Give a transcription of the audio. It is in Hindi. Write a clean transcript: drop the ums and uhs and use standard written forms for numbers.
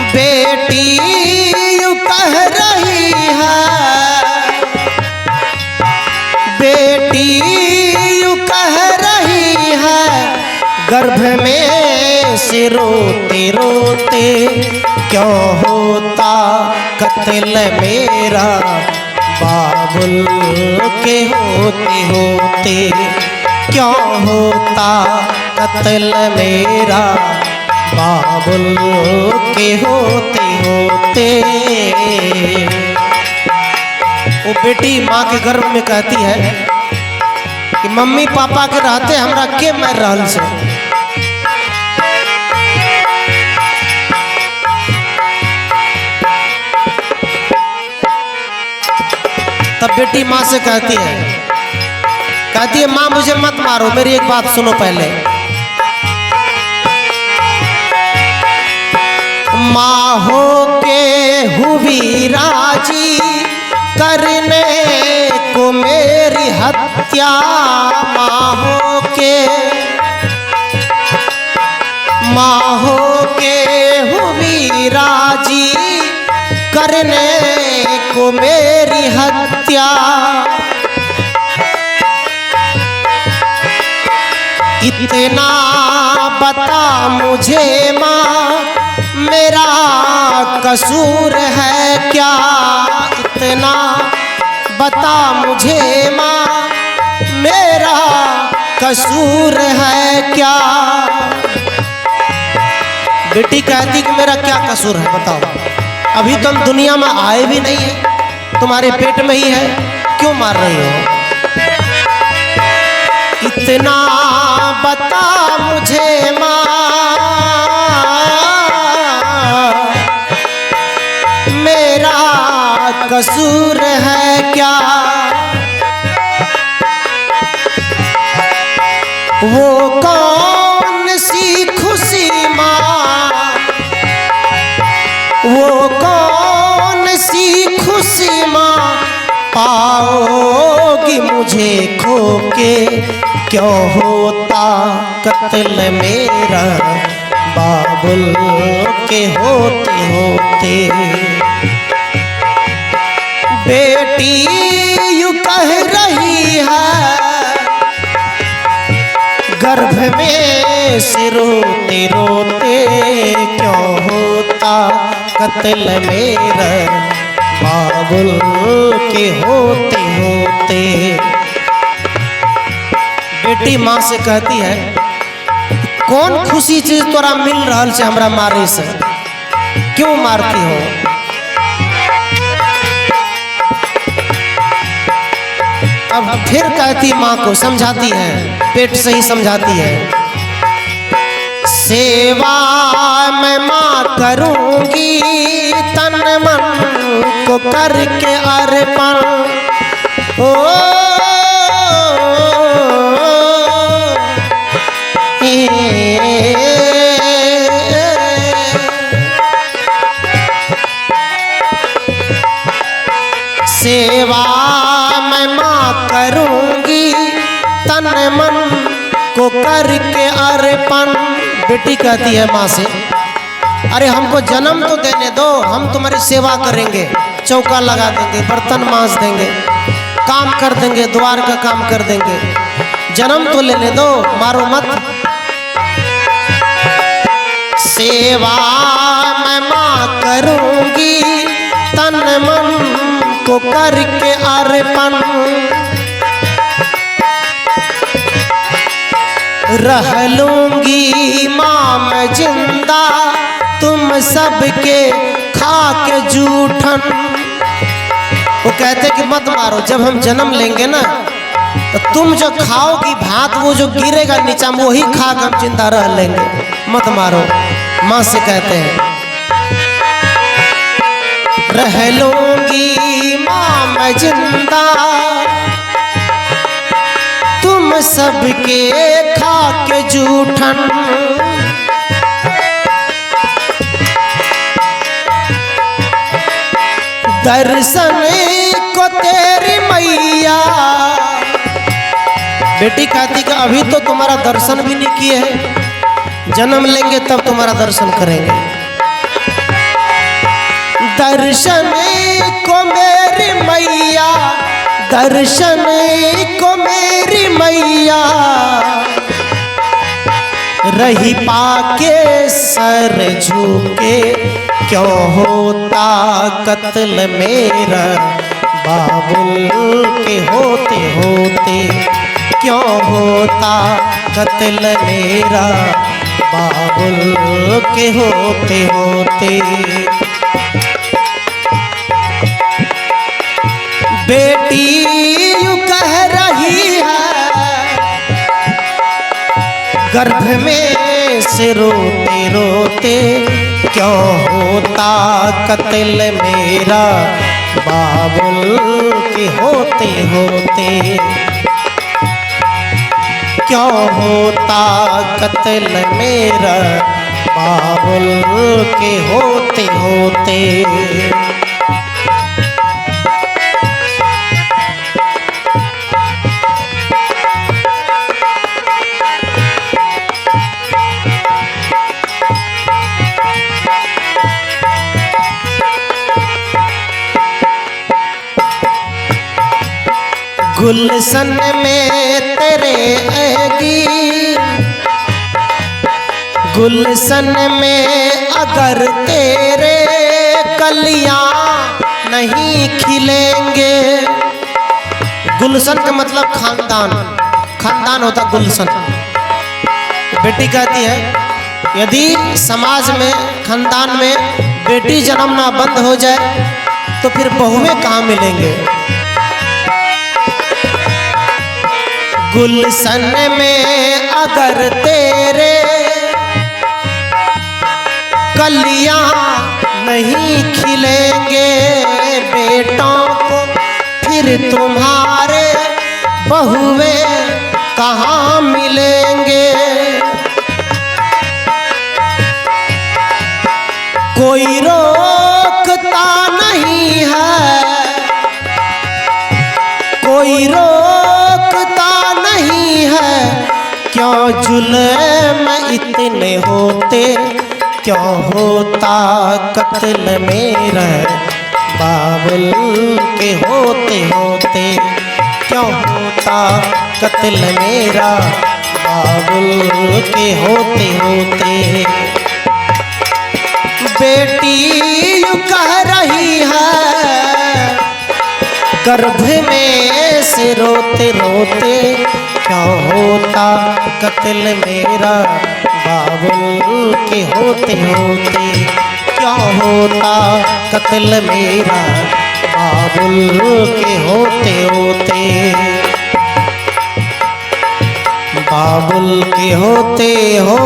बेटी यूं कह रही है, बेटी यूं कह रही है, गर्भ में से रोते रोते क्यों होता कत्ल मेरा, बाबुल के होते होते क्यों होता कत्ल मेरा, बाबुल के होते होते। वो बेटी माँ के गर्भ में कहती है कि मम्मी पापा के रहते हमरा के मर रहल से। तब बेटी माँ से कहती है माँ मुझे मत मारो, मेरी एक बात सुनो पहले। माँ हो के हुई राजी करने को मेरी हत्या, माँ हो के हुई राजी करने को मेरी हत्या, इतना बता मुझे माँ मेरा कसूर है क्या, इतना बता मुझे माँ मेरा कसूर है क्या। बेटी कहती कि मेरा क्या कसूर है बताओ, अभी तुम दुनिया में आए भी नहीं है, तुम्हारे पेट में ही है, क्यों मार रही हो। इतना बता मुझे माँ मेरा कसूर है क्या, वो कौन सी खुशी माँ, वो कौन सी खुशी माँ पाओगी मुझे खो के, क्यों होता कत्ल मेरा, बाबुल के होते होते। बेटी यूं कह रही है, गर्भ में से रोते रोते क्यों होता कत्ल मेरा, बाबुल के होते होते। बेटी माँ से कहती है कौन खुशी चीज तोरा मिल रहा से हमरा मारे से, क्यों मारती हो। अब फिर कहती माँ को समझाती है, पेट से ही समझाती है। सेवा मैं माँ करूँगी तन मन को करके अर्पण, ओ सेवा मैं माँ करूँगी तन मन को करके अर्पण। बेटी कहती है माँ से, अरे हमको जन्म तो देने दो, हम तुम्हारी सेवा करेंगे, चौका लगा देंगे, बर्तन मांज देंगे, काम कर देंगे, द्वार का काम कर देंगे, जन्म तो लेने दो, मारो मत। सेवा मैं माँ करूँगी तन मन को करके अर्पण, रह लूंगी माँ मैं जिंदा तुम सबके खा के जूठन। वो कहते कि मत मारो, जब हम जन्म लेंगे ना तो तुम जो खाओगी भात वो जो गिरेगा नीचा वही खा कर हम जिंदा रह लेंगे, मत मारो। माँ से कहते हैं रह लूंगी माँ मैं जिंदा तुम सबके खा के जूठन, दर्शन को तेरी मैया। बेटी कहती कि अभी तो तुम्हारा दर्शन भी नहीं किए हैं, जन्म लेंगे तब तुम्हारा दर्शन करेंगे। दर्शन को मेरी मैया, दर्शन को मेरी मैया, रही पाके सर झुके, क्यों होता कत्ल मेरा बाबुल के होते होते, क्यों होता कत्ल मेरा बाबुल के होते होते। बेटी यूं कह रही है गर्भ में से रोते रोते, क्यों होता कत्ल मेरा बाबुल के होते होते, क्यों होता कत्ल मेरा बाबुल के होते होते। गुलशन में तेरे आएगी, गुलशन में अगर तेरे कलियां नहीं खिलेंगे। गुलशन का मतलब खानदान, खानदान होता गुलशन। बेटी कहती है यदि समाज में खानदान में बेटी जन्मना बंद हो जाए तो फिर बहुएं कहाँ मिलेंगे। गुलशन में अगर तेरे कलियां नहीं खिलेंगे, बेटों को फिर तुम्हारे बहुएं कहाँ मिलेंगे। कोई रोकता नहीं है, कोई रोकता नहीं है, क्यों जुल्म इतने होते, क्यों होता कत्ल मेरा बाबुल के होते होते, क्यों होता कत्ल मेरा बाबुल के होते होते। बेटी यूं कह रही है गर्भ में से रोते रोते, क्यों होता कत्ल मेरा बाबुल के होते होते, क्यों होता कत्ल मेरा बाबुल के होते होते, बाबुल के होते हो।